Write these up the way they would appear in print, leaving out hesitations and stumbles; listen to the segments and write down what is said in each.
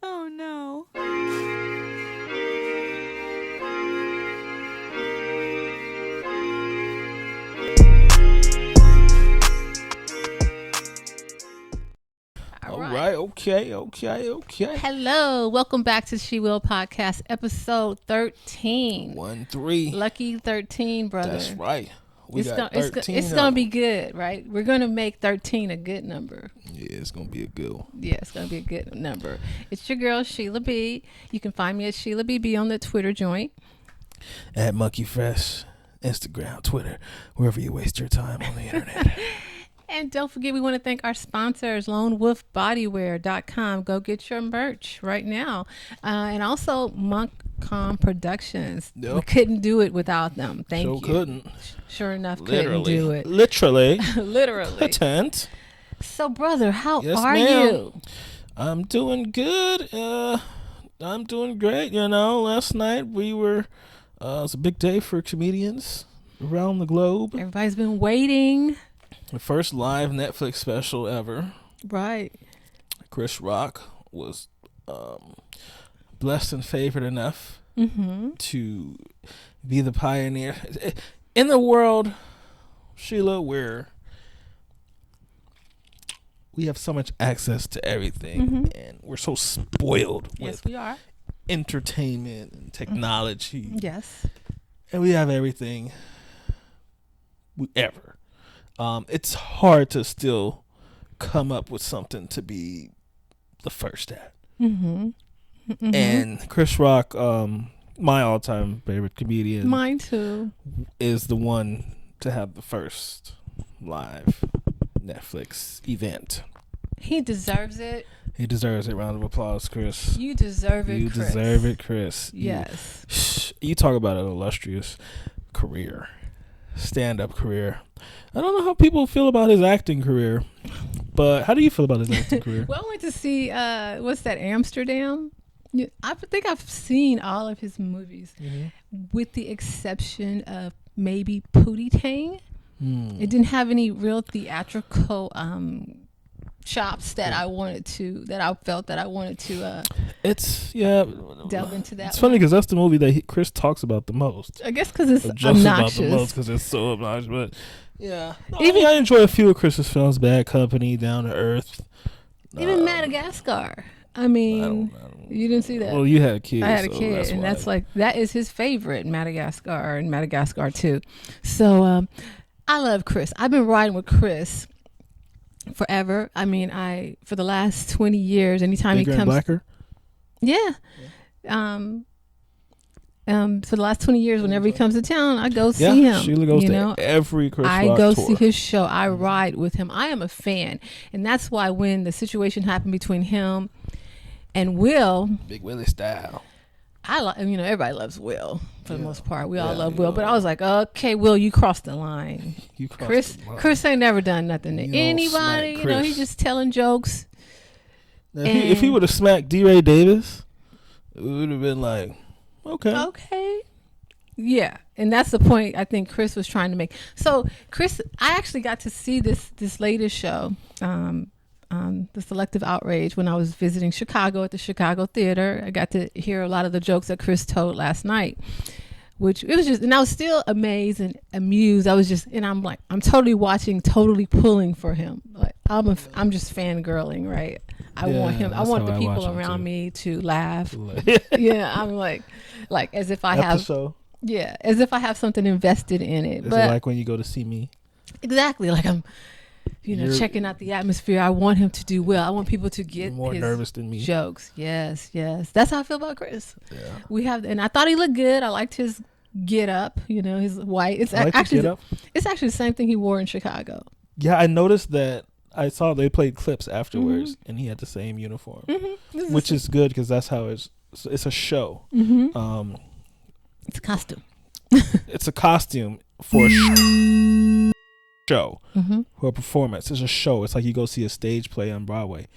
Oh no. All right. Okay. Hello, welcome back to She Will Podcast, episode 13. 1-3. Lucky 13, brother. That's right. We It's got gonna, 13. it's gonna be good, right? We're gonna make 13 a good number. Yeah, it's gonna be a good one. Yeah, it's gonna be a good number. It's your girl Sheila B. You can find me at Sheila BB on the Twitter joint. At Monkey Fresh, Instagram, Twitter, wherever you waste your time on the internet. And don't forget, we want to thank our sponsors, LoneWolfBodywear.com. Go get your merch right now. And also Monkcom Productions. Yep. We couldn't do it without them. Thank you. Couldn't. Sure enough, couldn't do it. Literally. Literally. Couldn't. So, brother, how Yes, are ma'am. you? I'm doing good. I'm doing great. Last night we were, it was a big day for comedians around the globe. Everybody's been waiting. The first live Netflix special ever. Right. Chris Rock was blessed and favored enough to be the pioneer in the world, Sheila, where we have so much access to everything and we're so spoiled with We are. entertainment and technology. Yes. And we have everything ever. It's hard to still come up with something to be the first at. And Chris Rock, my all-time favorite comedian, Mine too, is the one to have the first live Netflix event. He deserves it. He deserves it. Round of applause, Chris. You deserve it, You Chris. deserve it, Chris. Yes. You talk about an illustrious career, stand-up career. I don't know how people feel about his acting career, but how do you feel about his acting career? Well, I went to see, what's that, Amsterdam? I think I've seen all of his movies, with the exception of maybe Pootie Tang. It didn't have any real theatrical chops that I felt that I wanted to delve into that. It's funny because that's the movie that Chris talks about the most. I guess because it's Just obnoxious. about the most because it's so obnoxious. But yeah, I enjoy a few of Chris's films. Bad Company, Down to Earth. Even Madagascar. I mean, you didn't see that. Well, you had a kid. I had a kid, and that's that is his favorite, Madagascar and Madagascar 2. So I love Chris. I've been riding with Chris forever. I mean, for the last 20 years, anytime Bigger he comes, and blacker. Yeah. For the last 20 years, whenever he comes to town, I go see him. Sheila goes to every Chris Rock I go tour. see his show. I ride with him. I am a fan, and that's why when the situation happened between him and Will, Big Willie style. everybody loves Will for the most part. We all love Will, but I was like, okay, Will, you crossed the line. Chris ain't never done nothing to anybody. He's just telling jokes. Now, if he would have smacked D. Ray Davis, it would have been like, okay. Yeah, and that's the point I think Chris was trying to make. So Chris, I actually got to see this latest show, the Selective Outrage, when I was visiting Chicago at the Chicago Theater. I got to hear a lot of the jokes that Chris told last night, which it was just, and I was still amazed and amused. I'm totally watching, totally pulling for him. Like I'm just fangirling, right? I want him. I want the people around me to laugh. Yeah, I'm like as if I have. Yeah, as if I have something invested in it. Is it like when you go to see me? Exactly, like I'm, checking out the atmosphere. I want him to do well. I want people to get more his nervous than me. Jokes. Yes. That's how I feel about Chris. Yeah. And I thought he looked good. I liked his get up. His white. It's actually the same thing he wore in Chicago. Yeah, I noticed that. I saw they played clips afterwards, and he had the same uniform, which is good because that's how it's a show. It's a costume. It's a costume for a show, for a performance. It's a show. It's like you go see a stage play on Broadway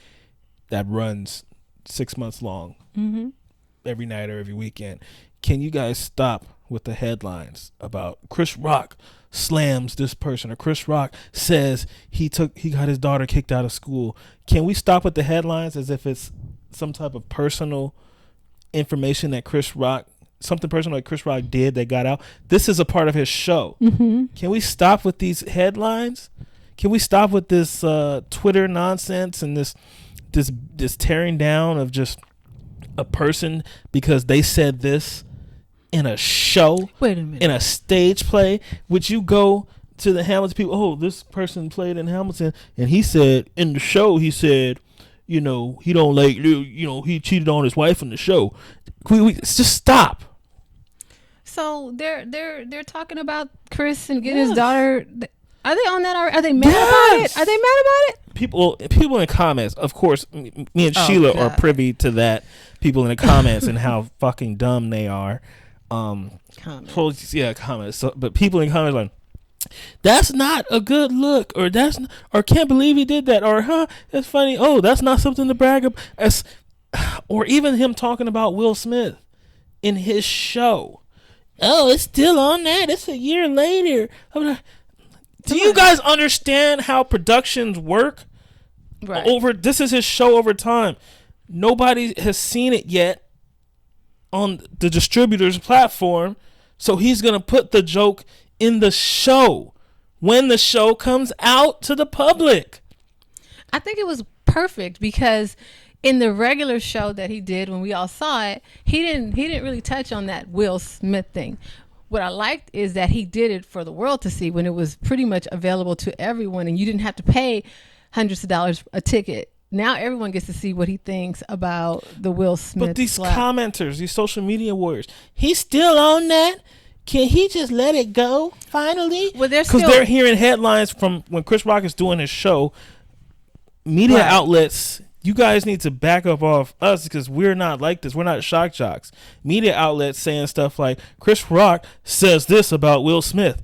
that runs 6 months long, every night or every weekend. Can you guys stop with the headlines about Chris Rock slams this person, or Chris Rock says he got his daughter kicked out of school. Can we stop with the headlines as if it's some type of personal information that something personal that Chris Rock did that got out? This is a part of his show. Mm-hmm. Can we stop with these headlines? Can we stop with this Twitter nonsense and this tearing down of just a person because they said this in a show? Wait a minute. In a stage play? Would you go to the Hamilton people? Oh, this person played in Hamilton, and he said in the show, he said, he don't like, he cheated on his wife in the show. We just stop. So they're talking about Chris and getting his daughter. Are they on that? Are they mad about it? Are they mad about it? People in the comments, of course, me and Sheila are privy to that. People in the comments and how fucking dumb they are. Comments. Yeah, comments. So, but people in the comments are like, that's not a good look, or can't believe he did that, or that's funny. Oh, that's not something to brag about. Or even him talking about Will Smith in his show. Oh, it's still on that. It's a year later. Do you guys understand how productions work? Right. This is his show over time. Nobody has seen it yet on the distributor's platform, so he's gonna put the joke in the show when the show comes out to the public. I think it was perfect because in the regular show that he did when we all saw it, he didn't really touch on that Will Smith thing. What I liked is that he did it for the world to see when it was pretty much available to everyone, and you didn't have to pay hundreds of dollars a ticket. Now everyone gets to see what he thinks about the Will Smith. But these commenters, these social media warriors, he's still on that. Can he just let it go finally? Well, because they're hearing headlines from when Chris Rock is doing his show. Media outlets, you guys need to back up off us because we're not like this. We're not shock jocks. Media outlets saying stuff like Chris Rock says this about Will Smith,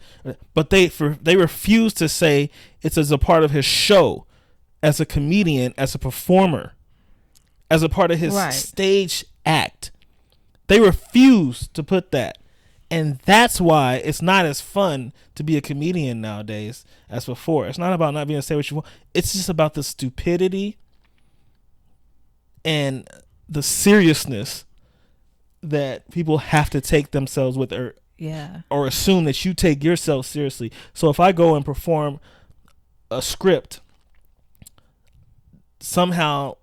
but they refuse to say it's as a part of his show, as a comedian, as a performer, as a part of his stage act. They refuse to put that. And that's why it's not as fun to be a comedian nowadays as before. It's not about not being able to say what you want. It's just about the stupidity and the seriousness that people have to take themselves with, or assume that you take yourself seriously. So if I go and perform a script, somehow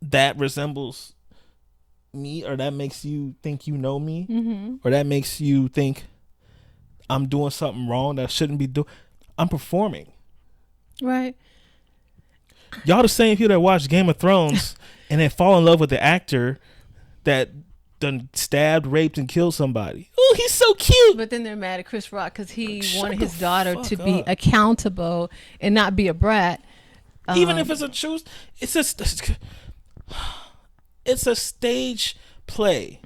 that resembles me, or that makes you think you know me, or that makes you think I'm doing something wrong that I shouldn't be doing. I'm performing. Right. Y'all the same people that watch Game of Thrones and then fall in love with the actor that done stabbed, raped, and killed somebody. Oh, he's so cute. But then they're mad at Chris Rock because he wanted his daughter to be accountable and not be a brat. Even if it's a truth, it's a stage play.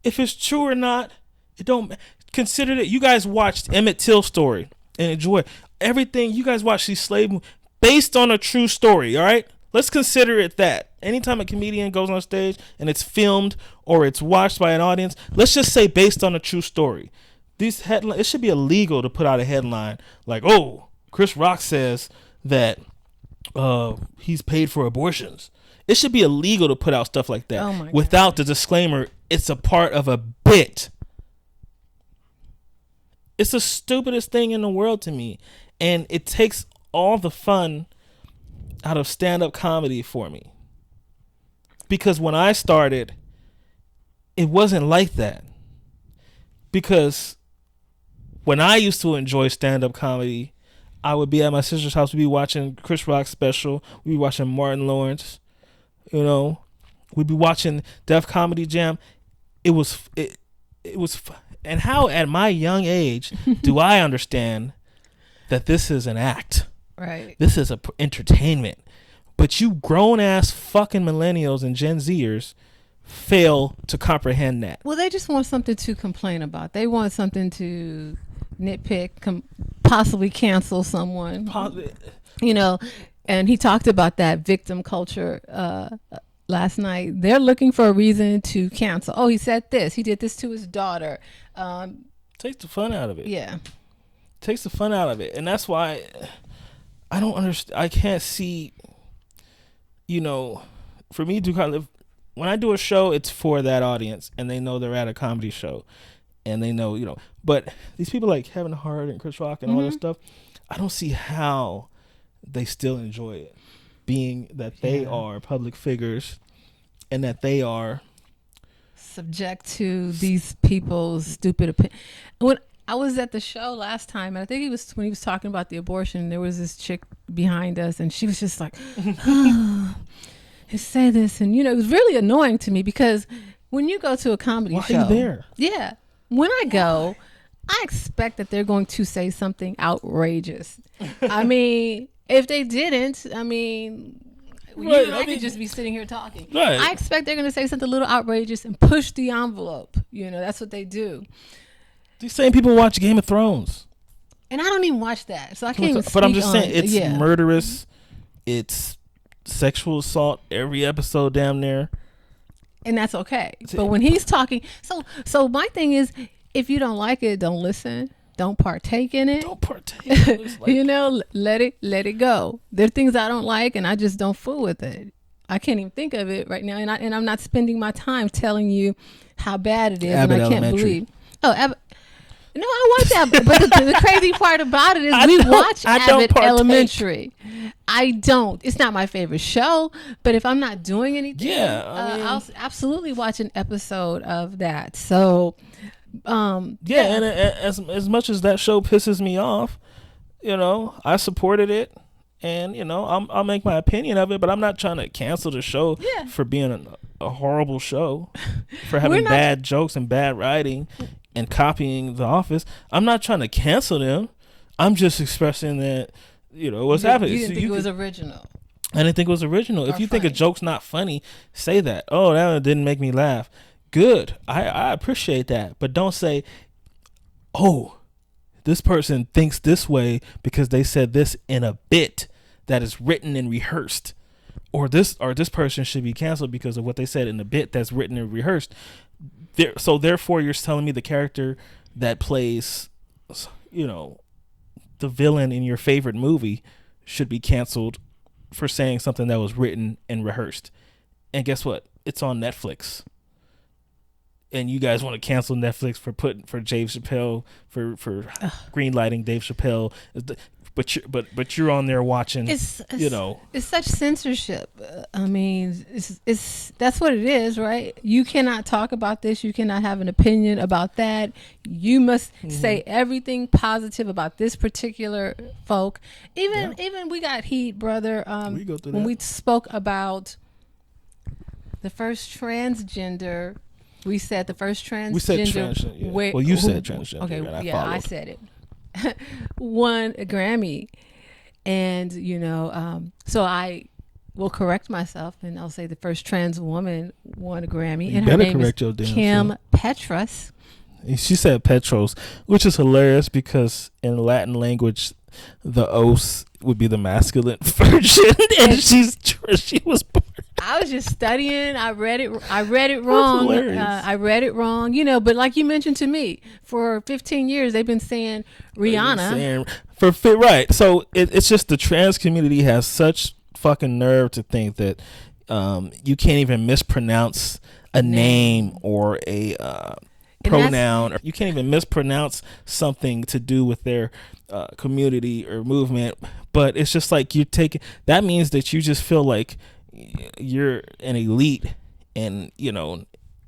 If it's true or not, it don't consider it. You guys watched Emmett Till's story and enjoy everything. You guys watch these slave movies based on a true story. All right, let's consider it that. Anytime a comedian goes on stage and it's filmed or it's watched by an audience, let's just say based on a true story. These headlines, it should be illegal to put out a headline like, "Oh, Chris Rock says that he's paid for abortions." It should be illegal to put out stuff like that without the disclaimer, it's a part of a bit. It's the stupidest thing in the world to me. And it takes all the fun out of stand-up comedy for me. Because when I started, it wasn't like that. Because when I used to enjoy stand-up comedy, I would be at my sister's house, we'd be watching Chris Rock's special, we'd be watching Martin Lawrence. We'd be watching Def Comedy Jam. It was, and how at my young age do I understand that this is an act? Right. This is entertainment. But you grown ass fucking millennials and Gen Zers fail to comprehend that. Well, they just want something to complain about. They want something to nitpick, possibly cancel someone. And he talked about that victim culture last night. They're looking for a reason to cancel. Oh, he said this. He did this to his daughter. Takes the fun out of it. Yeah. Takes the fun out of it. And that's why I don't understand. I can't see, for me to kind of, when I do a show, it's for that audience and they know they're at a comedy show and they know, but these people like Kevin Hart and Chris Rock and all that stuff, I don't see how they still enjoy it, being that they are public figures and that they are subject to these people's stupid opinion. When I was at the show last time, and I think he was when he was talking about the abortion, there was this chick behind us, and she was just like, oh, say this, and it was really annoying to me because when you go to a comedy show, why are you there? Yeah, when I go, I expect that they're going to say something outrageous. I mean, if they didn't, I mean. Right, I could just be sitting here talking. Right. I expect they're going to say something a little outrageous and push the envelope. That's what they do. These same people watch Game of Thrones. And I don't even watch that. So I can't even speak But I'm just saying, it. it's murderous. It's sexual assault every episode damn near. And that's okay. But when he's talking, so my thing is, if you don't like it, don't listen. Don't partake in it. Don't partake. Let it go. There are things I don't like, and I just don't fool with it. I can't even think of it right now, and I'm not spending my time telling you how bad it is, Abbott and I can't Elementary. believe. No, I watch Abbott, but the crazy part about it is we watch Abbott Elementary. I don't. It's not my favorite show, but if I'm not doing anything, I'll absolutely watch an episode of that. So. And as much as that show pisses me off, I supported it, and I'll make my opinion of it, but I'm not trying to cancel the show for being a horrible show, for having bad jokes and bad writing and copying The Office. I'm not trying to cancel them. I'm just expressing that what's happening. You didn't think it was original. I didn't think it was original. If you think a joke's not funny, say that. Oh, that didn't make me laugh. Good. I appreciate that. But don't say, oh, this person thinks this way because they said this in a bit that is written and rehearsed. Or this person should be canceled because of what they said in a bit that's written and rehearsed. So therefore you're telling me the character that plays, the villain in your favorite movie should be canceled for saying something that was written and rehearsed. And guess what? It's on Netflix. And you guys want to cancel Netflix for Dave Chappelle for greenlighting Dave Chappelle, but you're on there watching. It's such censorship. I mean, it's that's what it is, right? You cannot talk about this. You cannot have an opinion about that. You must say everything positive about this particular folk. Even we got heat, brother. We go through when that. we spoke about the first transgender. We said the first transgender. We said transgender. Yeah. Well, you said transgender. Okay, and I said it. Won a Grammy, and so I will correct myself, and I'll say the first trans woman won a Grammy, and her name is Kim Petras. She said Petros, which is hilarious because in Latin language, the os would be the masculine version, and she was born. I was just studying. I read it wrong. I read it wrong. But like you mentioned to me, for 15 years they've been saying Rihanna. Right. So it's just the trans community has such fucking nerve to think that you can't even mispronounce a name or a pronoun, or you can't even mispronounce something to do with their community or movement. But it's just like that means that you just feel like you're an elite, and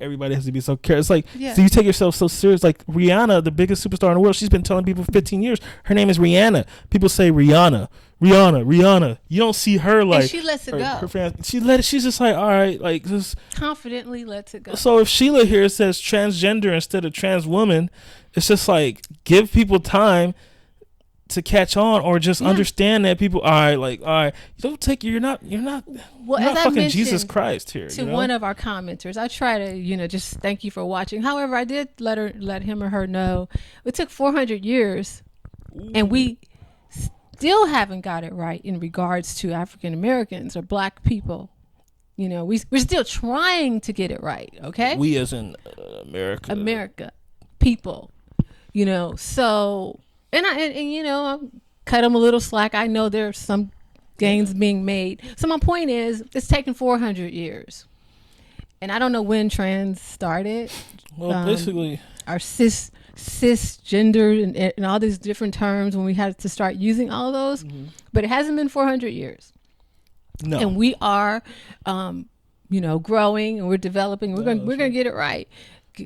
everybody has to be so careful. It's like, so you take yourself so serious. Like Rihanna, the biggest superstar in the world, she's been telling people for 15 years her name is Rihanna. People say Rihanna. You don't see her like, and she lets it go. Her fans, she's just like, all right, like just confidently lets it go. So if Sheila here says transgender instead of trans woman, it's just like, give people time to catch on, or just understand that people you don't take you're not fucking Jesus Christ here. To one of our commenters, I try to just thank you for watching. However, I did let him or her know it took 400 years, and we still haven't got it right in regards to African Americans or black people we're still trying to get it right. Okay. We as in America, people, so, and I cut them a little slack. I know there's some gains being made. So my point is, it's taken 400 years. And I don't know when trans started. Well, basically, our cisgender and all these different terms, when we had to start using all of those, but it hasn't been 400 years. No. And we are, growing, and we're developing. We're going to get it right.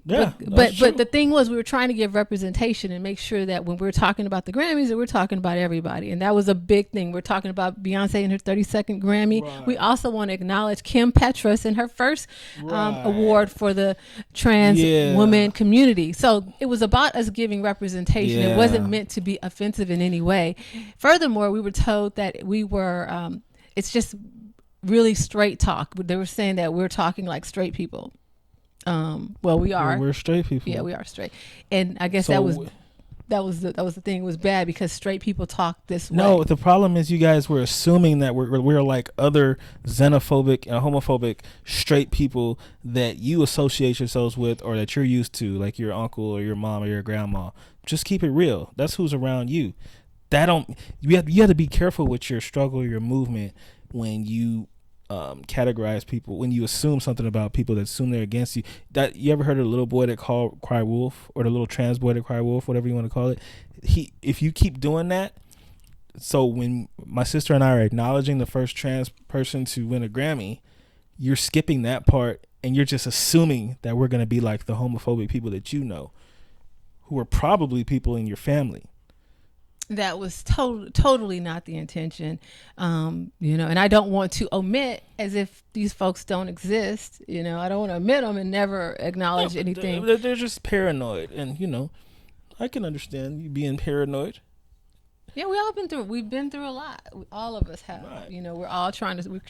Yeah, but the thing was, we were trying to give representation and make sure that when we're talking about the Grammys, that we're talking about everybody, and that was a big thing. We're talking about Beyonce and her 32nd Grammy. Right. We also want to acknowledge Kim Petras and her first award for the trans woman community. So it was about us giving representation. It wasn't meant to be offensive in any way. Furthermore, we were told that we were. It's just really straight talk. They were saying that we're talking like straight people. Well, we are. We're straight people. Yeah, we are straight. And I guess that was the thing. It was bad because straight people talk this way. No, the problem is you guys were assuming that we're like other xenophobic and homophobic straight people that you associate yourselves with or that you're used to, like your uncle or your mom or your grandma. Just keep it real. That's who's around you. You have to be careful with your struggle or your movement when you categorize people, when you assume something about people that assume they're against you. That you ever heard of the little boy that cry wolf, or the little trans boy that cry wolf, whatever you want to call it? If you keep doing that, so when my sister and I are acknowledging the first trans person to win a Grammy, you're skipping that part and you're just assuming that we're going to be like the homophobic people that you know, who are probably people in your family. That was totally not the intention, and I don't want to omit as if these folks don't exist. I don't want to omit them and never acknowledge anything. They're just paranoid, and I can understand you being paranoid. Yeah, we've been through a lot. All of us have. Right. We're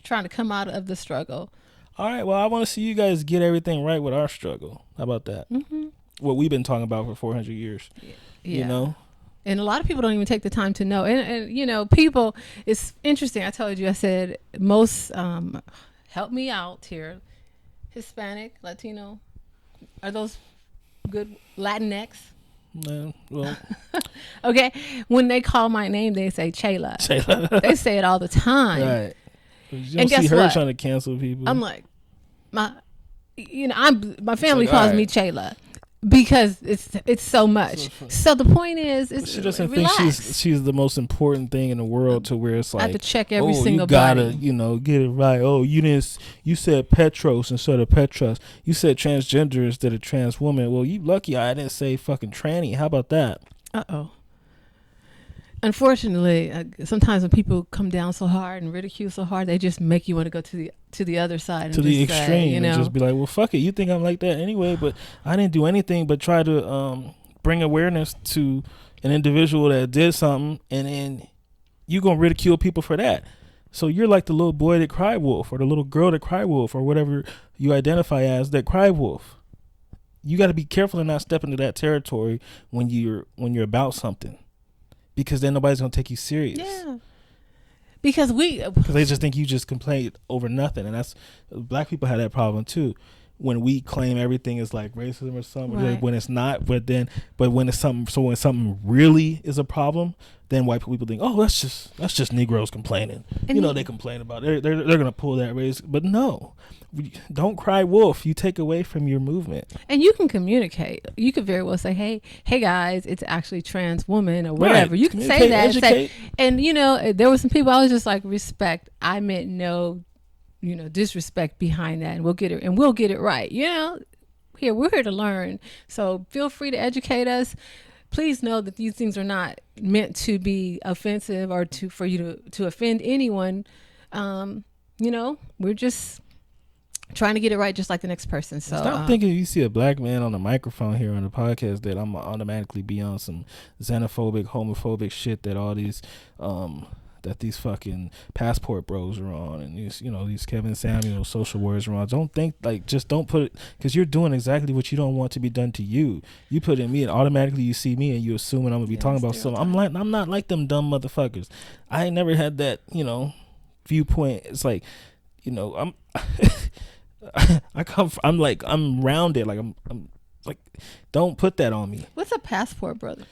trying to come out of the struggle. All right. Well, I want to see you guys get everything right with our struggle. How about that? Mm-hmm. What we've been talking about for 400 years. Yeah. And a lot of people don't even take the time to know. And people, it's interesting. I told you, I said, most, help me out here, Hispanic, Latino, are those good Latinx? No, well. Okay. When they call my name, they say Chayla. Chayla. They say it all the time. Right. You don't see her trying to cancel people. I'm like, my family calls me Chayla. Because it's so much. So the point is, she doesn't think she's the most important thing in the world, to where it's like, I have to check every single you gotta body. Get it right. Oh, you said Petros instead of Petras. You said transgender instead of trans woman. Well, you lucky I didn't say fucking tranny. How about that? Unfortunately, sometimes when people come down so hard and ridicule so hard, they just make you want to go to the other side, to the extreme, and just be like, well, fuck it, you think I'm like that anyway, but I didn't do anything but try to bring awareness to an individual that did something, and then you gonna ridicule people for that. So you're like the little boy that cried wolf, or the little girl that cried wolf, or whatever you identify as that cried wolf. You got to be careful and not step into that territory when you're about something. Because then nobody's gonna take you serious. Yeah. Because they just think you just complain over nothing, and that's black people have that problem too. When we claim everything is like racism or something, right, when it's not, but when it's something, so when something really is a problem, then white people think, oh, that's just Negroes complaining. And they complain about it. They're gonna pull that race, but no, don't cry wolf. You take away from your movement. And you can communicate. You could very well say, hey guys, it's actually trans woman or whatever. Right. You can say that. Educate. And there were some people I was just like, respect. I meant no, disrespect behind that, and we'll get it right. We're here to learn. So feel free to educate us. Please know that these things are not meant to be offensive or for you to offend anyone. We're just trying to get it right, just like the next person. So stop thinking you see a black man on the microphone here on the podcast that I'm automatically be on some xenophobic, homophobic shit that all these that these fucking passport bros are on, and these Kevin Samuel social warriors are on. Don't think just don't put it, because you're doing exactly what you don't want to be done to you. You put it in me, and automatically you see me, and you assuming I'm gonna be talking about something. I'm not like them dumb motherfuckers. I ain't never had that viewpoint. It's like I'm I'm rounded. Like I'm like, don't put that on me. What's a passport, brother?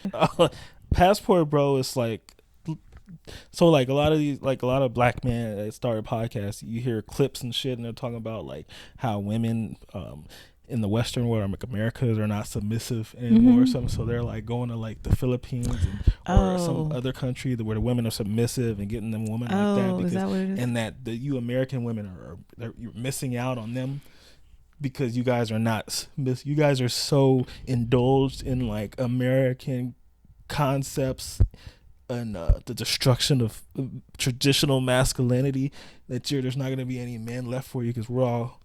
Passport, bro, is like, so like a lot of black men that started podcasts, you hear clips and shit, and they're talking about like how women in the Western world, like America, are not submissive anymore or something. So they're like going to like the Philippines or some other country where the women are submissive and getting them women like that. Because, is that what it is? and that you American women you're missing out on them because you guys are not. You guys are so indulged in like American concepts and the destruction of traditional masculinity that there's not going to be any men left for you because we're all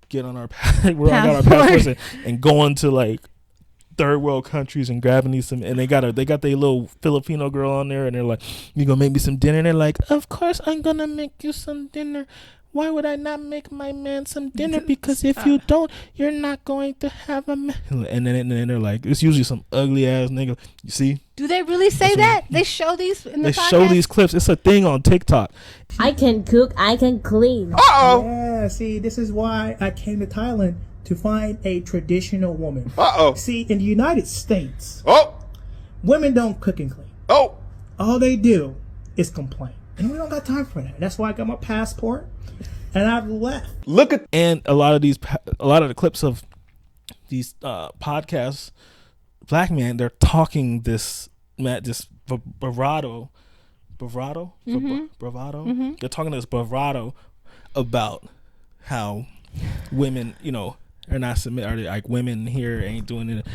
got our passports and going to like third world countries and grabbing these and they got their little Filipino girl on there and they're like, you gonna make me some dinner? And they're like, of course I'm gonna make you some dinner. Why would I not make my man some dinner? Because if you don't, you're not going to have a man. And then they're like, it's usually some ugly ass nigga. You see? Do they really say that? They show these in the podcast? They show these clips. It's a thing on TikTok. I can cook, I can clean. Uh-oh. Yeah, see, this is why I came to Thailand, to find a traditional woman. Uh-oh. See, in the United States, women don't cook and clean. All they do is complain. And we don't got time for that. That's why I got my passport. And I've left. And a lot of the clips of these podcasts, black men, they're talking this bravado. Mm-hmm. They're talking this bravado about how women, are not submit. Are they like women here ain't doing it?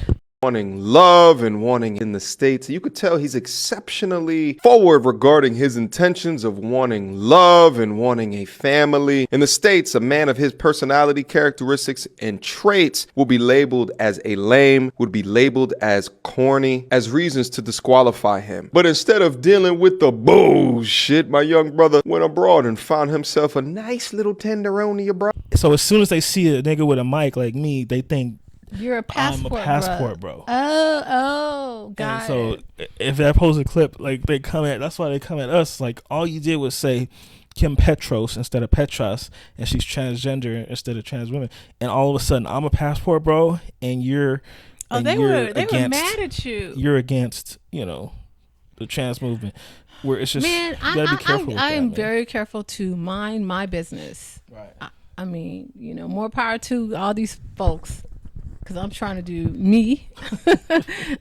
Wanting love and wanting in the States. You could tell he's exceptionally forward regarding his intentions of wanting love and wanting a family. In the States, a man of his personality, characteristics, and traits will be labeled as a lame, would be labeled as corny, as reasons to disqualify him. But instead of dealing with the bullshit, my young brother went abroad and found himself a nice little tenderoni abroad. So as soon as they see a nigga with a mic like me, they think, you're a passport, I'm a passport bro. God. So if that posts a clip, like that's why they come at us. Like all you did was say Kim Petros instead of Petras, and she's transgender instead of trans women, and all of a sudden I'm a passport bro, and you're. They were mad at you. You're against the trans movement, where it's just man. I am very careful to mind my business. Right. I mean, more power to all these folks. Because I'm trying to do me.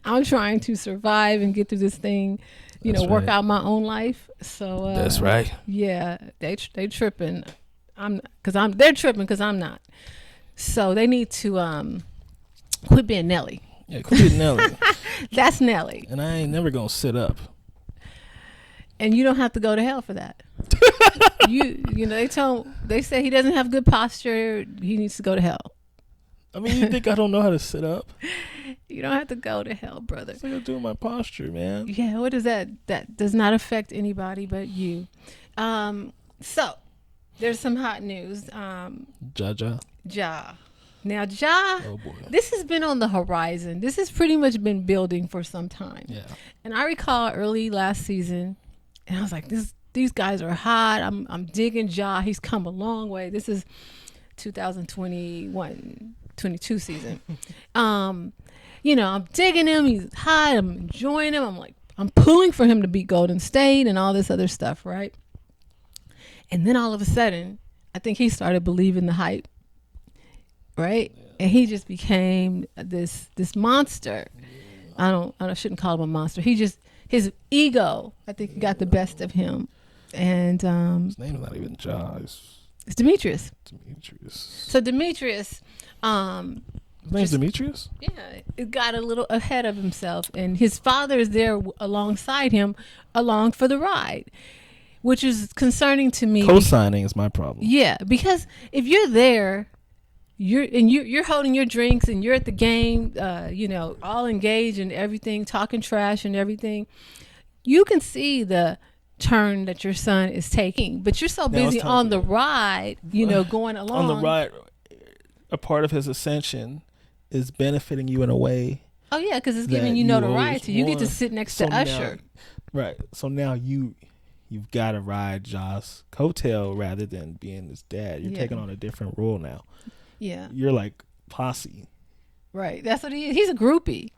I'm trying to survive and get through this thing, work out my own life. So that's right. Yeah, they tripping. They're tripping because I'm not. So they need to quit being Nelly. Yeah, quit being Nelly. That's Nelly. And I ain't never gonna sit up. And you don't have to go to hell for that. They say he doesn't have good posture. He needs to go to hell. I mean, you think I don't know how to sit up? You don't have to go to hell, brother. It's like I'm doing my posture, man. Yeah, what is that? That does not affect anybody but you. So, there's some hot news. Ja. Now, oh boy. This has been on the horizon. This has pretty much been building for some time. Yeah. And I recall early last season, and I was like, these guys are hot. I'm digging Ja. He's come a long way. This is 2021-22 season. I'm digging him. He's hot. I'm enjoying him. I'm pulling for him to beat Golden State and all this other stuff, right? And then all of a sudden, I think he started believing the hype, right? Yeah. And he just became this monster. Yeah. I shouldn't call him a monster. His ego, I think, got the best of him. And his name's not even Ja. It's Demetrius. So His Demetrius, name's Demetrius? Yeah, it got a little ahead of himself, and his father is there alongside him, along for the ride, which is concerning to me. Co-signing is my problem. Yeah, because if you're there, you're holding your drinks and you're at the game, all engaged and everything, talking trash and everything, you can see the turn that your son is taking, but you're so busy on the ride, going along. On the ride, a part of his ascension is benefiting you in a way. Oh yeah, because it's giving you notoriety. You get to sit next to Usher. Right. So now you you've got to ride Ja's coattail rather than being his dad. You're taking on a different role now. Yeah. You're like posse. Right. That's what he is. He's a groupie.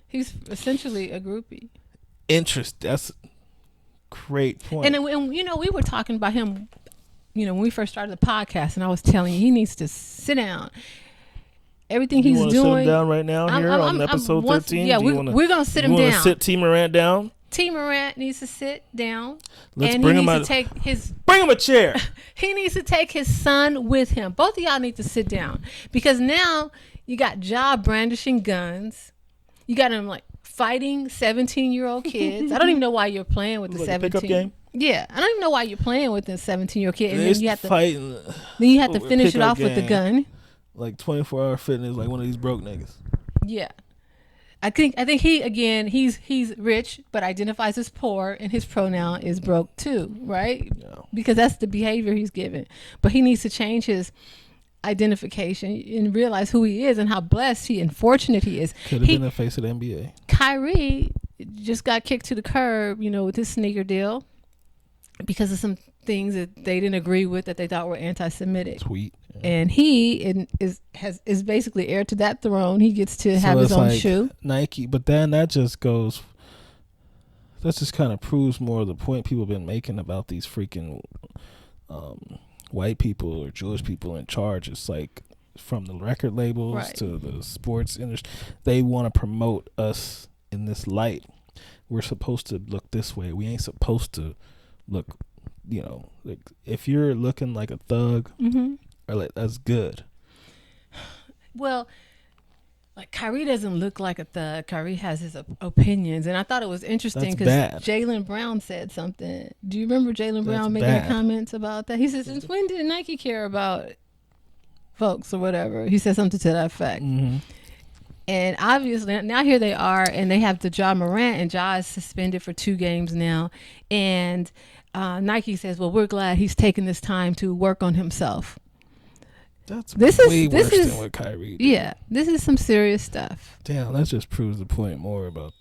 He's essentially a groupie. That's a great point. And we were talking about him, when we first started the podcast, and I was telling you, he needs to sit down. Everything he's doing. Sit him down right now on episode 13? Yeah, we're going to sit him down. You want to sit T. Morant down? T. Morant needs to sit down. Let's bring him out. Bring him a chair. He needs to take his son with him. Both of y'all need to sit down, because now you got Ja brandishing guns. You got him like fighting 17-year-old kids. I don't even know why you're playing with the 17. Pickup game? Yeah, I don't even know why you're playing with the 17-year-old kid. And then you have to finish it off with the gun. Like 24-hour fitness, like one of these broke niggas. Yeah. I think he's rich but identifies as poor, and his pronoun is broke too, right? Yeah. Because that's the behavior he's given. But he needs to change his identification and realize who he is and how blessed and fortunate he is. Could have been the face of the NBA. Kyrie just got kicked to the curb, with his sneaker deal because of some things that they didn't agree with that they thought were anti-Semitic. Tweet. Yeah. And he is basically heir to that throne. He gets to have his own shoe. Nike, but then that just kind of proves more of the point people have been making about these freaking white people or Jewish people in charge. It's like from the record labels to the sports industry, they want to promote us in this light. We're supposed to look this way. We ain't supposed to look, like if you're looking like a thug, or like that's good. Well, like Kyrie doesn't look like a thug. Kyrie has his opinions, and I thought it was interesting because Jaylen Brown said something. Do you remember Jaylen Brown making comments about that? He says, "Since when did Nike care about folks or whatever?" He said something to that effect. Mm-hmm. And obviously now here they are, and they have the Ja Morant, and Ja is suspended for 2 games now. And Nike says, "Well, we're glad he's taking this time to work on himself." This is than what Kyrie did. Yeah, this is some serious stuff. Damn, that just proves the point more about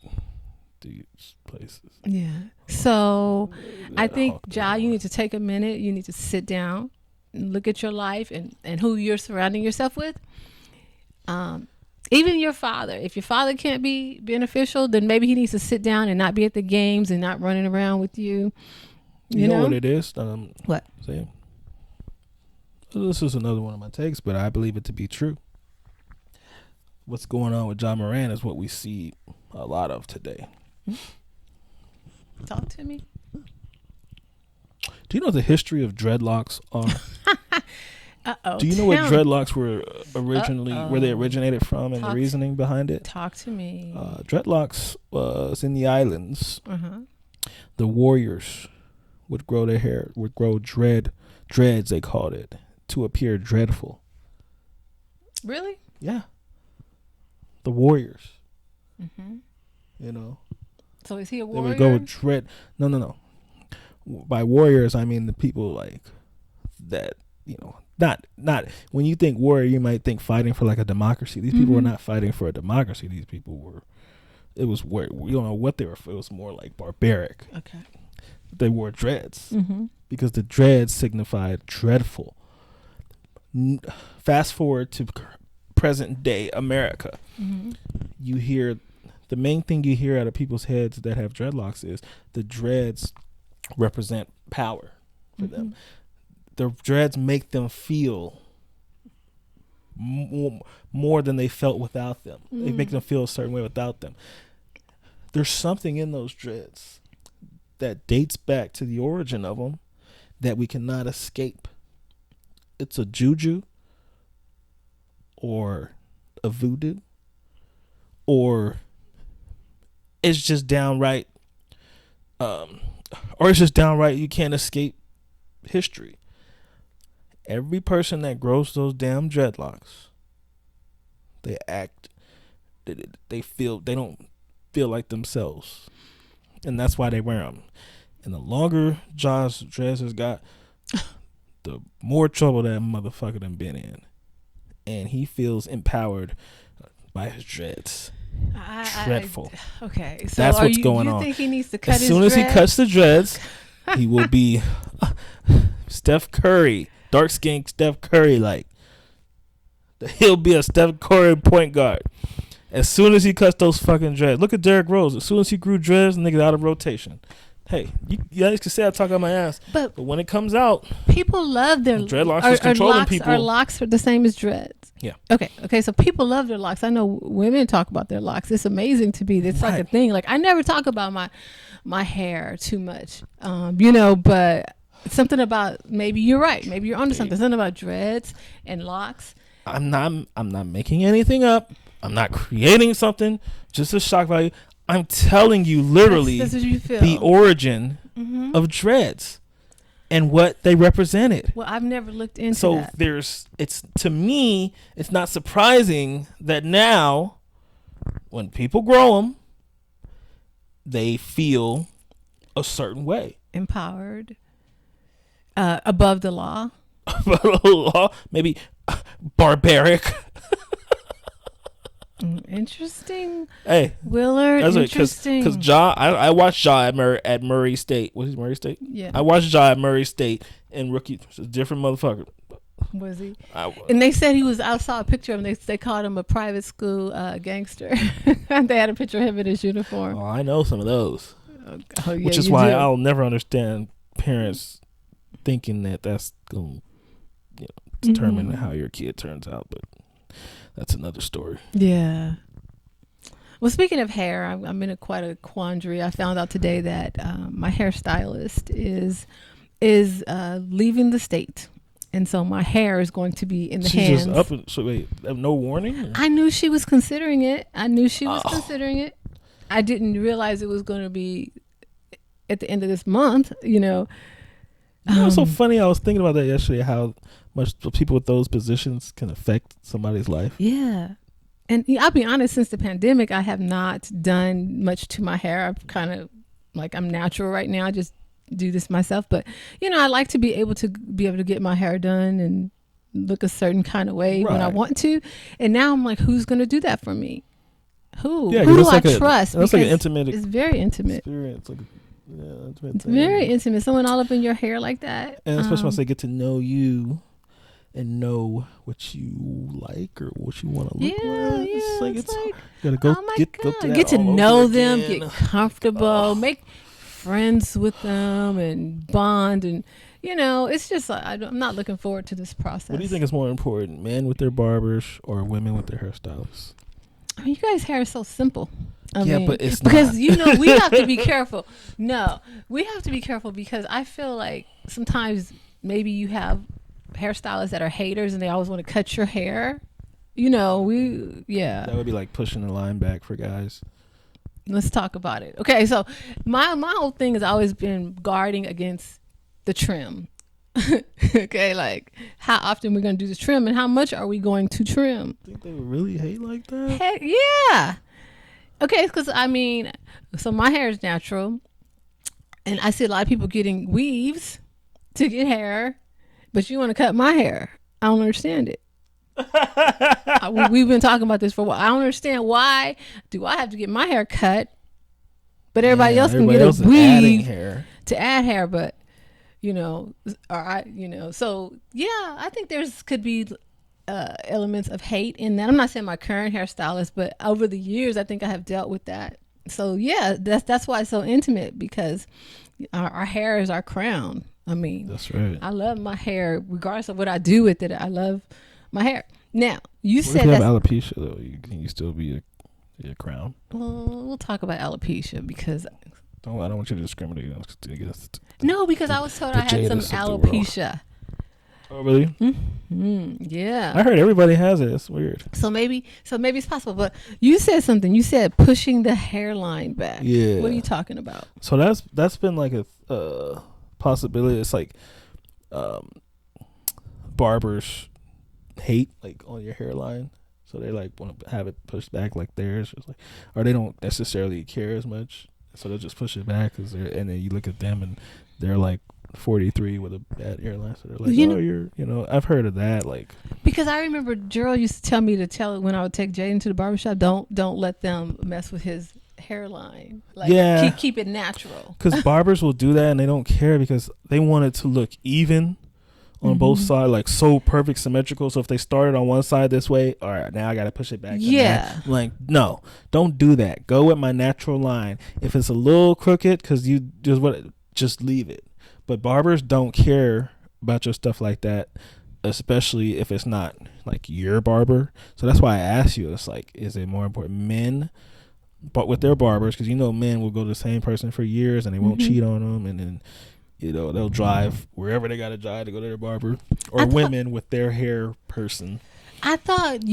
these places. Yeah. So I think, Ja, you need to take a minute. You need to sit down and look at your life and who you're surrounding yourself with. Even your father. If your father can't be beneficial, then maybe he needs to sit down and not be at the games and not running around with you. You know what it is? What? Say, this is another one of my takes, but I believe it to be true. What's going on with Ja Morant is what we see a lot of today. Talk to me. Do you know what the history of dreadlocks are? Uh-oh. Do you know what dreadlocks were originally, where they originated from, and the reasoning behind it? Talk to me. Dreadlocks was in the islands. Uh-huh. The warriors would grow their hair, would grow dreads, they called it, to appear dreadful. Really? Yeah. The warriors. Mm-hmm. So is he a warrior? They would go with dread. No. By warriors, I mean the people like that, not when you think warrior, you might think fighting for like a democracy. These people were not fighting for a democracy. These people it was where you don't know what they were. It was more like barbaric. Okay. They wore dreads because the dreads signified dreadful. Fast forward to present day America. You hear the main thing you hear out of people's heads that have dreadlocks is the dreads represent power for them. The dreads make them feel more than they felt without them. They make them feel a certain way without them. There's something in those dreads that dates back to the origin of them that we cannot escape. It's a juju or a voodoo, or it's just downright you can't escape history. Every person that grows those damn dreadlocks, they don't feel like themselves, and that's why they wear them. And the longer Ja's dreads has got, the more trouble that motherfucker done been in, and he feels empowered by his dreads. Dreadful. Okay, so that's what's going on. You think he needs to cut as soon as he cuts the dreads, He will be Steph Curry, dark skinned Steph Curry like. He'll be a Steph Curry point guard. As soon as he cuts those fucking dreads. Look at Derrick Rose. As soon as he grew dreads, nigga out of rotation. Hey, you guys can say I talk out my ass, but when it comes out, people love their dreadlocks. Controlling people. Are locks the same as dreads? Yeah. Okay. So people love their locks. I know women talk about their locks. It's amazing to me. It's like a thing. Like I never talk about my hair too much, but something about, maybe you're right. Maybe you're onto something. Something about dreads and locks. I'm not making anything up. I'm not creating something just a shock value. I'm telling you literally that's what you feel. The origin of dreads and what they represented. Well, I've never looked into that. So to me, it's not surprising that now when people grow them, they feel a certain way. Empowered. Above the law. Above the law. Maybe barbaric. Interesting. Hey, Willard. That's interesting. Because I watched Ja at Murray State. Was he Murray State? Yeah. I watched Ja at Murray State and rookie. A different motherfucker. Was he? And they said he was. I saw a picture of him. They called him a private school gangster. They had a picture of him in his uniform. Oh, I know some of those. Oh, yeah, which is why I'll never understand parents thinking that that's going to determine how your kid turns out, but. That's another story. Yeah. Well, speaking of hair, I'm in quite a quandary. I found out today that my hairstylist is leaving the state, and so my hair is going to be in the hands. She's just up. So wait, no warning? Or? I knew she was considering it. I didn't realize it was going to be at the end of this month. You know what's so funny? I was thinking about that yesterday. How much people with those positions can affect somebody's life. Yeah. And I'll be honest, since the pandemic, I have not done much to my hair. I've kind of I'm natural right now. I just do this myself. But, I like to be able to get my hair done and look a certain kind of way when I want to. And now I'm like, who's going to do that for me? Who? Yeah, who do I trust? That's like an intimate It's very intimate. Experience. It's very intimate. Someone all up in your hair like that. And especially once they get to know you. And know what you like or what you want to look like. It's like you gotta go get to know them, get comfortable, make friends with them, and bond. And it's just I'm not looking forward to this process. What do you think is more important, men with their barbers or women with their hairstylists? I mean, you guys' hair is so simple. But it's because not. We have to be careful. No, we have to be careful because I feel like sometimes maybe you have hairstylists that are haters and they always want to cut your hair. That would be like pushing the line back for guys. Let's talk about it. Okay, so my whole thing has always been guarding against the trim. Okay, like how often we're going to do the trim and how much are we going to trim? Think they would really hate like that? Heck yeah. Okay, because so my hair is natural and I see a lot of people getting weaves to get hair. But you want to cut my hair. I don't understand it. We've been talking about this for a while. I don't understand why do I have to get my hair cut, but everybody else can get a weave to add hair. But so yeah, I think could be elements of hate in that. I'm not saying my current hairstylist, but over the years, I think I have dealt with that. So yeah, that's why it's so intimate because our hair is our crown. That's right. I love my hair, regardless of what I do with it. I love my hair. Now, you said if you have alopecia, though, can you still be a crown? Well, we'll talk about alopecia because I don't want you to discriminate against. No, because I was told I had some alopecia. Oh, really? Mm-hmm. Yeah. I heard everybody has it. It's weird. So maybe it's possible. But you said something. You said pushing the hairline back. Yeah. What are you talking about? So that's been like a possibility. It's like barbers hate like on your hairline, so they like want to have it pushed back like theirs. It's like, or they don't necessarily care as much, so they'll just push it back. And then you look at them and they're like 43 with a bad hairline, so they're like, I've heard of that. Like, because I remember Gerald used to tell me when I would take Jaden to the barbershop, don't let them mess with his hairline. Like, Yeah. keep it natural. Because barbers will do that and they don't care because they want it to look even on both sides, like so perfect, symmetrical. So if they started on one side this way, all right, now I got to push it back. Yeah. Like, no, don't do that. Go with my natural line. If it's a little crooked, because you just leave it. But barbers don't care about your stuff like that, especially if it's not like your barber. So that's why I asked you, it's like, is it more important men but with their barbers, because men will go to the same person for years and they won't cheat on them, and then they'll drive wherever they got to drive to go to their barber, or women with their hair person. I thought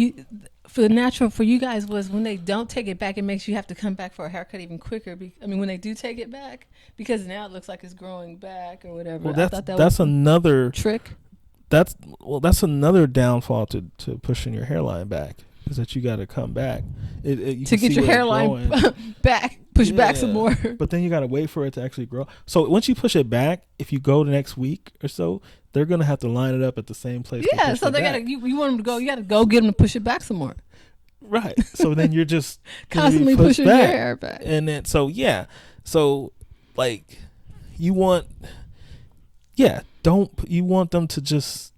for you guys was when they don't take it back, it makes you have to come back for a haircut even quicker. When they do take it back, because now it looks like it's growing back or whatever. Well, that's another trick. That's another downfall to pushing your hairline back, is that you got to come back you to get your hairline back, push back some more. But then you got to wait for it to actually grow. So once you push it back, if you go the next week or so, they're gonna have to line it up at the same place. Yeah, so they gotta. You want them to go. You got to go get them to push it back some more. Right. So then you're just constantly pushing your hair back, and then so like you want them to just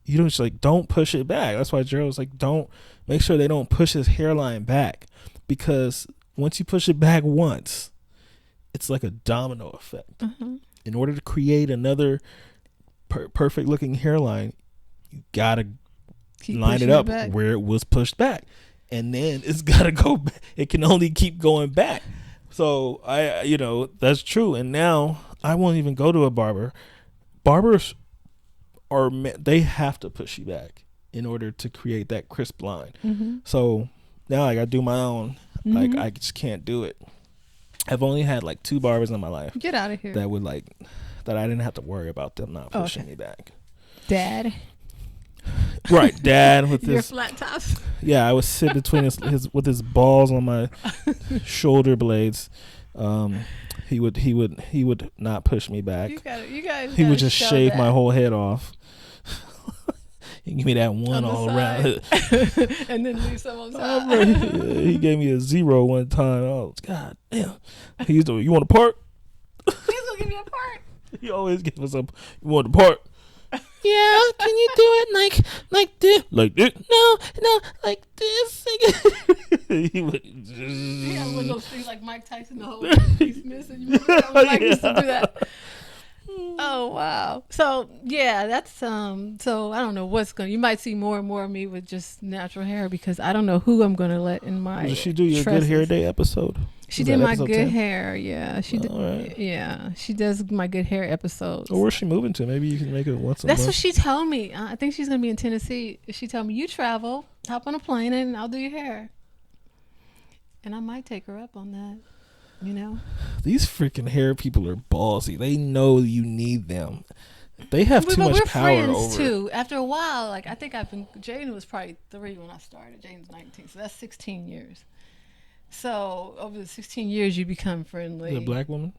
don't push it back. That's why Gerald was like, don't make sure they don't push his hairline back, because once you push it back once, it's like a domino effect. In order to create another perfect looking hairline, you gotta line it up where it was pushed back, and then it's gotta go back. It can only keep going back. So that's true. And now I won't even go to a barber. Barbers they have to push you back in order to create that crisp line. So now I gotta do my own. Like, I just can't do it. I've only had like 2 barbers in my life. Get out of here. That would that I didn't have to worry about them not pushing me back. Dad. Right, Dad with your his flat tops. Yeah, I would sit between his with his balls on my shoulder blades. He would not push me back. You guys. He would just shave my whole head off. He give me that one all around, and then leave some on side. He gave me a 0 one time. Oh, God damn! He's doing. You want a part? He's gonna give me a part. He always gives us a. You want a part? Yeah, can you do it like this? Like this? No, like this. He would. He had one of those things like Mike Tyson, the whole piece missing. You remember that when Mike used to do that? Oh wow! So yeah, that's So I don't know what's you might see more and more of me with just natural hair, because I don't know who I'm gonna let in my. Did she do your Good Hair Day episode? She did my Good Hair. Yeah, she did. Right. Yeah, she does my Good Hair episodes. Well, where's she moving to? Maybe you can make it once a month. That's what she told me. I think she's gonna be in Tennessee. She told me, you travel, hop on a plane, and I'll do your hair. And I might take her up on that. These freaking hair people are ballsy. They know you need them. They have too much power friends over. Too. After a while, like I think Jaden was probably 3 when I started. Jaden's 19, so that's 16 years. So over the 16 years, you become friendly. The black woman.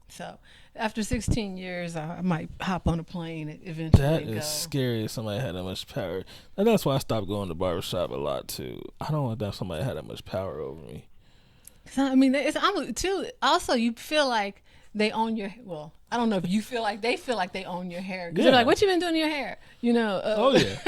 So after 16 years, I might hop on a plane and eventually That is scary if somebody had that much power. And that's why I stopped going to barbershop a lot too. I don't want that somebody had that much power over me. Also, you feel like they own your. Well, I don't know if you feel like they own your hair. Because they're like, "What you been doing to your hair?" Oh yeah.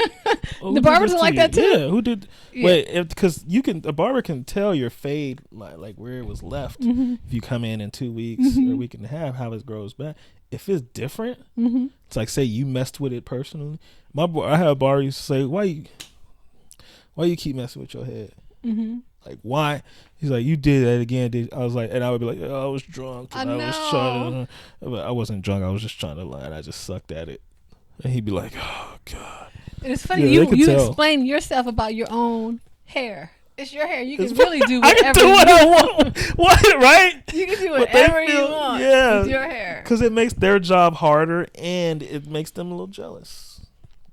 The barbers are like that too. Yeah. Who did? Yeah. Wait, because a barber can tell your fade like where it was left. If you come in 2 weeks or a week and a half, how it grows back. If it's different, it's like, say you messed with it personally. I have a barber used to say, "Why you keep messing with your head?" Like, why? He's like, you did that again. I was like, and I would be like, I was drunk. And I wasn't drunk. I was just trying to lie. And I just sucked at it. And he'd be like, oh, God. And it's funny, you explain yourself about your own hair. It's your hair. You can really do whatever I can do what I want. What, right? You can do whatever you want with your hair. Because it makes their job harder, and it makes them a little jealous.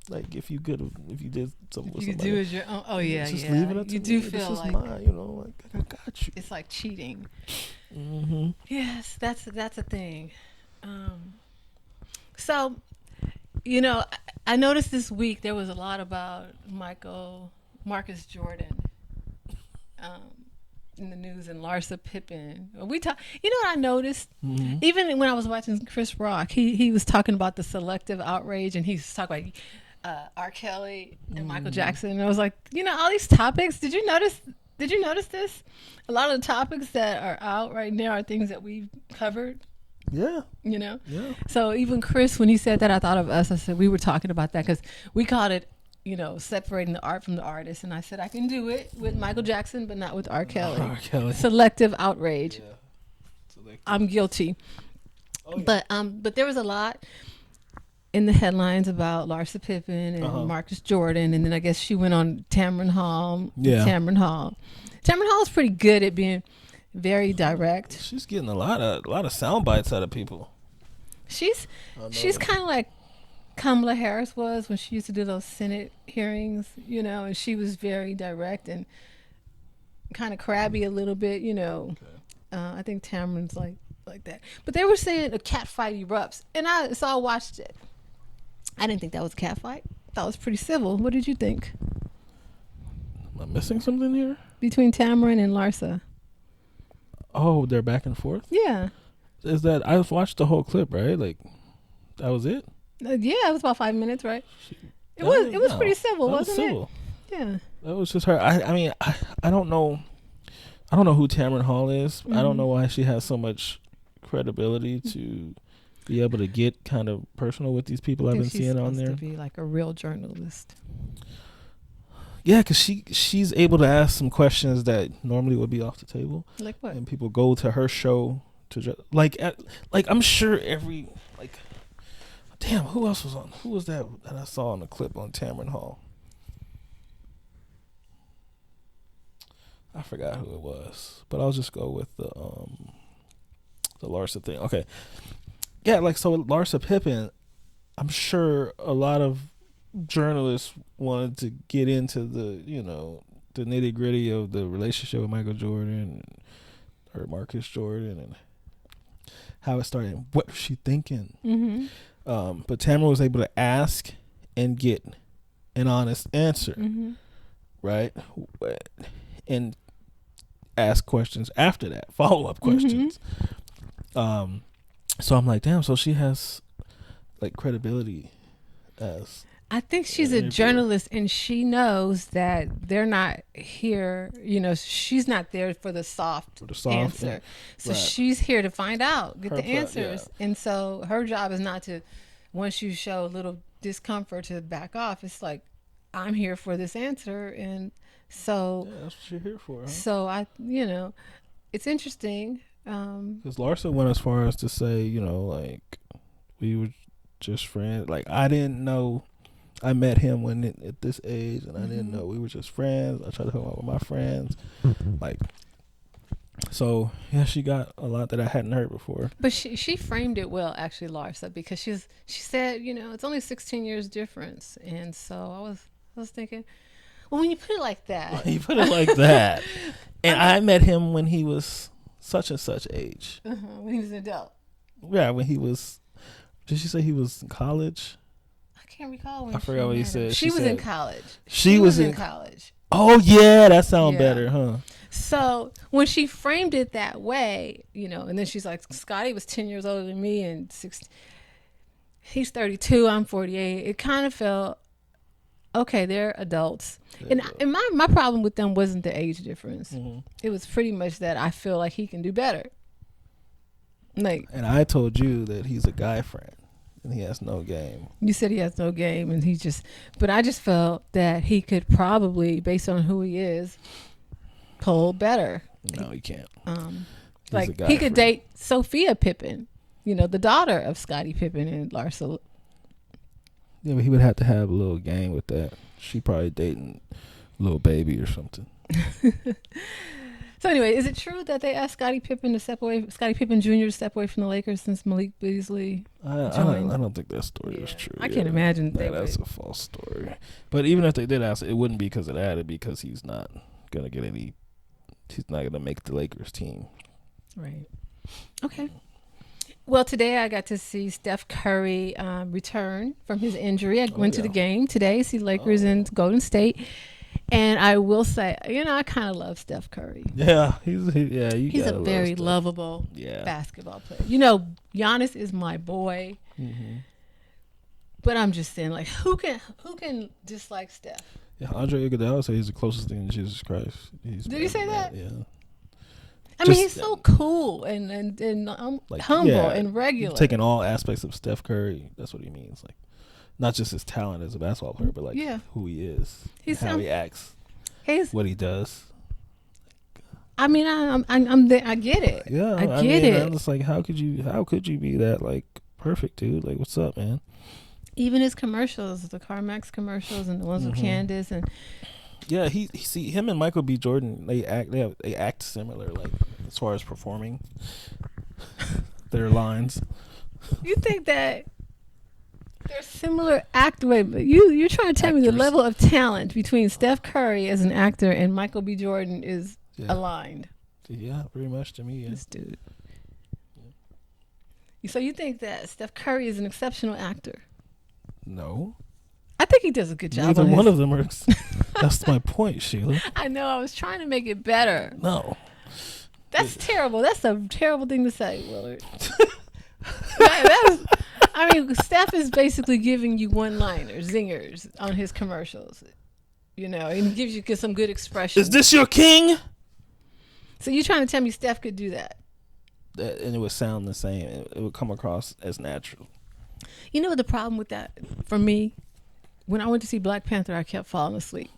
Like if you did something with somebody, you do as your own. Oh yeah, just leave it up to you me. Do This feel is like mine, like I got you. It's like cheating. Yes, that's a thing. So, I noticed this week there was a lot about Marcus Jordan. in the news, and Larsa Pippen. We talk. You know what I noticed? Even when I was watching Chris Rock, he was talking about the selective outrage, and he's talking about R. Kelly and Michael Jackson. And I was like, all these topics. Did you notice this? A lot of the topics that are out right now are things that we've covered. Yeah. Yeah. So So even Chris, when he said that, I thought of us. I said we were talking about that because we called it, separating the art from the artist. And I said I can do it with Michael Jackson, but not with R. Kelly. R. Kelly. Selective outrage. Yeah. Selective. I'm guilty. Oh, yeah. But there was a lot in the headlines about Larsa Pippen and Marcus Jordan, and then I guess she went on Tamron Hall. Yeah. Tamron Hall is pretty good at being very direct. She's getting a lot of sound bites out of people. She's kind of like Kamala Harris was when she used to do those Senate hearings, and she was very direct and kind of crabby a little bit, I think Tamron's like that. But they were saying a cat fight erupts, and I watched it. I didn't think that was a cat fight. I thought it was pretty civil. What did you think? Am I missing something here? Between Tamron and Larsa. Oh, they're back and forth? Yeah. Is that, I watched the whole clip, right? Like, that was it? Yeah, it was about 5 minutes, right? It was pretty civil, wasn't it? Yeah. That was just her. I mean, I don't know. I don't know who Tamron Hall is. I don't know why she has so much credibility to be able to get kind of personal with these people I've been seeing on there. To be like a real journalist. Yeah, because she's able to ask some questions that normally would be off the table. Like what? And people go to her show to like I'm sure damn, who else was on? Who was that I saw in the clip on Tamron Hall? I forgot who it was, but I'll just go with the Larsa thing. Okay, yeah, so Larsa Pippen, I'm sure a lot of journalists wanted to get into the the nitty gritty of the relationship with Michael Jordan or Marcus Jordan and how it started. What was she thinking? But Tamron was able to ask and get an honest answer, right? And ask questions after that, follow-up questions. So I'm like, damn, so she has credibility as I think she's a journalist, and she knows that they're not here. She's not there for the soft answer. Yeah. So Right. she's here to find out, get the answers. Yeah. And so her job is not to, once you show a little discomfort, to back off. It's like, I'm here for this answer. And so, yeah, that's what you're here for. Huh? so it's interesting. Because Larsa went as far as to say, we were just friends. I didn't know. I met him at this age, and I didn't know we were just friends. I tried to hook up with my friends, So yeah, she got a lot that I hadn't heard before. But she framed it well, actually, Larsa, because she said, it's only 16 years difference, and so I was thinking, well, when you put it like that, and I met him when he was such and such age. when he was an adult. Yeah, when he was. Did she say he was in college? I can't recall when I forgot what he said. She was in college. She was in college. Oh yeah, that sounds better, huh? So when she framed it that way, and then she's like, Scotty was 10 years older than me, and he's 32, I'm 48. It kind of felt, okay, they're adults. And my problem with them wasn't the age difference. It was pretty much that I feel like he can do better. And I told you that he's a guy friend. And he has no game. You said he has no game, and but I just felt that he could probably, based on who he is, pull better. No, he can't. He could date Sophia Pippen, the daughter of Scottie Pippen and Larsa. Yeah, but he would have to have a little game with that. She probably dating Lil Baby or something. So anyway, is it true that they asked Scottie Pippen Jr. to step away from the Lakers since Malik Beasley joined? I don't think that story is true. I can't imagine that's a false story. But even if they did ask, it wouldn't be because of that. It'd be because he's not gonna make the Lakers team. Right. Okay. Well, today I got to see Steph Curry return from his injury. I went to the game today, see Lakers and Golden State. And I will say, I kind of love Steph Curry. Yeah, he's a very lovable basketball player. Giannis is my boy. Mm-hmm. But I'm just saying, like, who can dislike Steph? Yeah, Andre Iguodala said he's the closest thing to Jesus Christ. Did he say that? Yeah. I mean, he's so cool and like, humble and regular. Taking all aspects of Steph Curry. That's what he means. Like, not just his talent as a basketball player, but like who he is, how he acts, what he does. I mean, I'm there. I get it. Yeah, I get it. I'm just like, how could you be that like perfect, dude? Like, what's up, man? Even his commercials, the CarMax commercials, and the ones with Candace, and he see him and Michael B. Jordan. They act similar, like as far as performing their lines. You think that they're similar actor, but you're trying to tell me the level of talent between Steph Curry as an actor and Michael B. Jordan is aligned? Yeah, pretty much to me. Yeah. This dude. Yeah. So you think that Steph Curry is an exceptional actor? No. I think he does a good job. Neither one of them are. That's my point, Sheila. I know. I was trying to make it better. No. That's terrible. That's a terrible thing to say, Willard. Steph is basically giving you one-liners, zingers on his commercials. And he gives you some good expression. Is this your king? So you're trying to tell me Steph could do that? And it would sound the same. It would come across as natural. You know what the problem with that for me? When I went to see Black Panther, I kept falling asleep.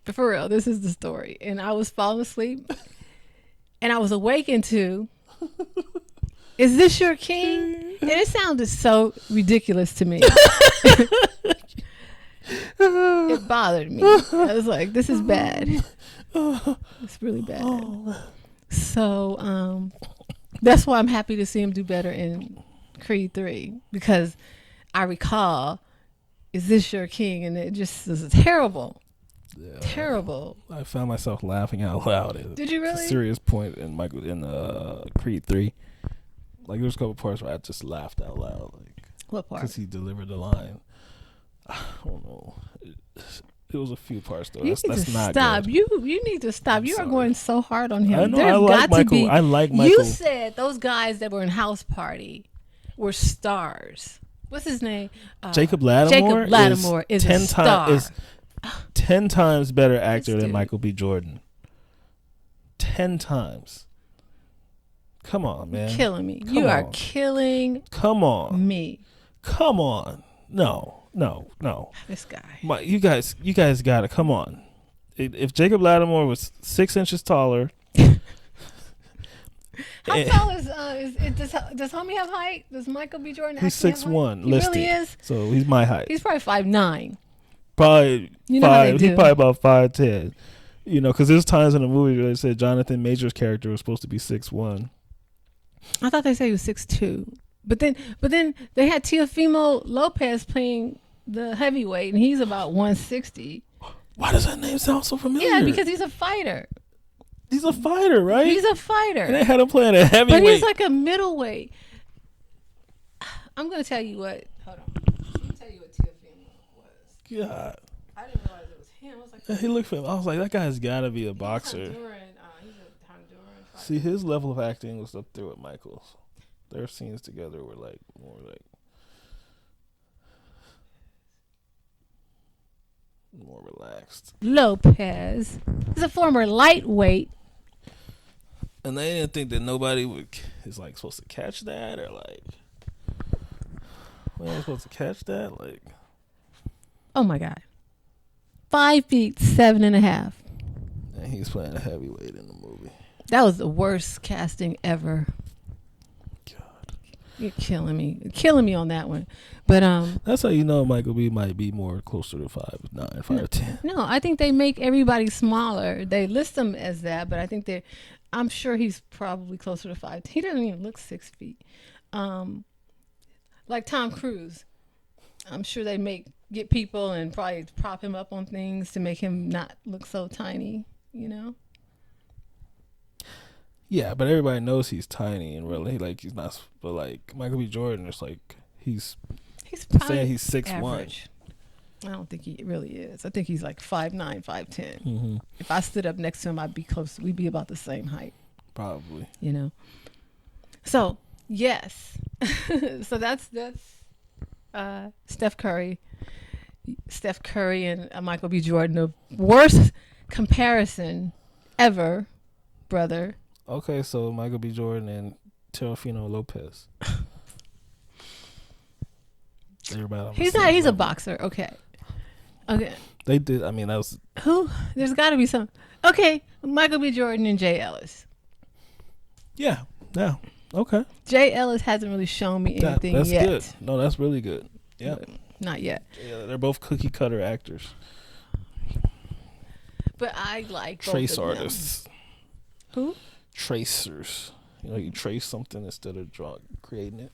But for real, this is the story. And I was falling asleep. And I was awakened to, is this your king? And it sounded so ridiculous to me. It bothered me. I was like, this is bad. It's really bad. So that's why I'm happy to see him do better in Creed 3. Because I recall, is this your king? And it just was terrible. Yeah. Terrible. I found myself laughing out loud. Did you really? A serious point in Creed 3. Like, there's a couple parts where I just laughed out loud. Like, what part? Because he delivered the line. I don't know. It was a few parts though. That's not stop. Good. You need to stop. You are going so hard on him. I know. I like Michael. You said those guys that were in House Party were stars. What's his name? Jacob Lattimore. Jacob Lattimore is a star. Is 10 times better actor than Michael B. Jordan. 10 times. Come on, man. You're killing me. You are killing. Come on. Me. Come on. No. This guy. You guys got to come on. If Jacob Lattimore was 6 inches taller. How tall is does homie have height? Does Michael B. Jordan? He's 6'1". He really is. So he's my height. He's probably 5'9". Probably how they do. He's probably about 5'10". Because there's times in the movie where they said Jonathan Major's character was supposed to be 6'1". I thought they said he was 6'2". But then they had Teofimo Lopez playing the heavyweight, and he's about 160. Why does that name sound so familiar? Yeah, because he's a fighter. He's a fighter, right? He's a fighter. And they had him playing a heavyweight. But he's like a middleweight. I'm going to tell you what. Hold on. Let me tell you what Teofimo was. God. I didn't realize it was him. I was like, he looked for him. I was like, that guy's got to be a boxer. He's a Honduran fighter. See, his level of acting was up there with Michael's. Their scenes together were like more relaxed. Lopez is a former lightweight. And they didn't think that nobody is like supposed to catch that, or like, we ain't supposed to catch that, like. Oh my God, 5'7.5". And he's playing a heavyweight in the movie. That was the worst casting ever. God, you're killing me on that one. But that's how you know Michael B might be more closer to 5'9", 5'10". No, I think they make everybody smaller. They list them as that, but I think I'm sure he's probably closer to 5'10". He doesn't even look 6 feet. Like Tom Cruise, I'm sure they get people and probably prop him up on things to make him not look so tiny. Yeah, but everybody knows he's tiny and really like he's not. But like Michael B. Jordan, it's like he's saying he's 6'1". I don't think he really is. I think he's like 5'9", 5'10". Mm-hmm. If I stood up next to him, I'd be close. We'd be about the same height. Probably. You know. So yes, so that's Steph Curry and Michael B. Jordan, the worst comparison ever, brother. Okay, so Michael B. Jordan and Teofimo Lopez. He's a boxer. Okay. They did. I mean, that was who? There's got to be some. Okay, Michael B. Jordan and Jay Ellis. Yeah. Okay. Jay Ellis hasn't really shown me anything that's yet. Good. No, that's really good. Yeah. Not yet. Yeah, they're both cookie cutter actors. But I like both trace of them. artists. Who? Tracers. You know, you trace something instead of creating it.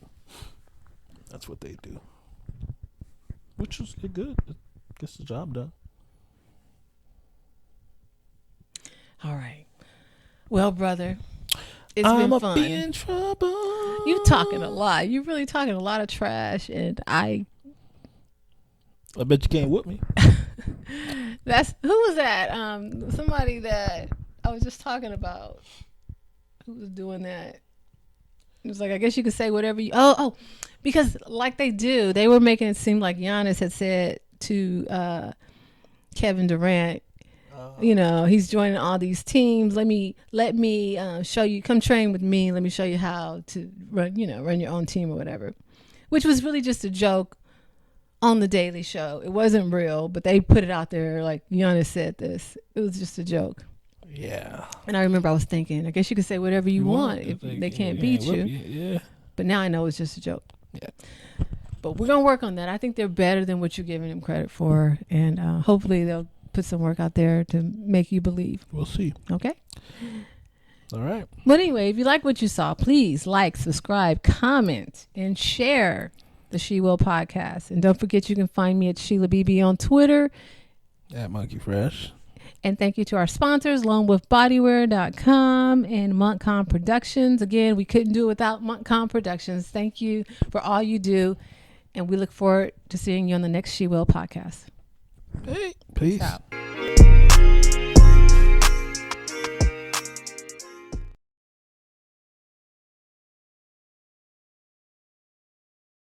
That's what they do. Which is good. It gets the job done. All right. Well, brother, it's I'm been fun. Be in trouble. You talking a lot. You really talking a lot of trash, and I bet you can't whoop me. That's who was that? Somebody that I was just talking about. Who was doing that? It was like, I guess you could say whatever you. Oh, because like they were making it seem like Giannis had said to Kevin Durant, you know, he's joining all these teams. Let me show you. Come train with me. Let me show you how to run your own team or whatever. Which was really just a joke on the Daily Show. It wasn't real, but they put it out there like Giannis said this. It was just a joke. Yeah. And I remember I was thinking, I guess you could say whatever you want if they can't beat you. Yeah. But now I know it's just a joke. Yeah. But we're going to work on that. I think they're better than what you're giving them credit for. And hopefully they'll put some work out there to make you believe. We'll see. Okay? All right. But anyway, if you like what you saw, please like, subscribe, comment, and share the She Will podcast. And don't forget you can find me at Sheila BB on Twitter. At Monkey Fresh. And thank you to our sponsors, LoneWolfBodywear.com and Montcalm Productions. Again, we couldn't do it without Montcalm Productions. Thank you for all you do. And we look forward to seeing you on the next She Will podcast. Hey, peace. Out.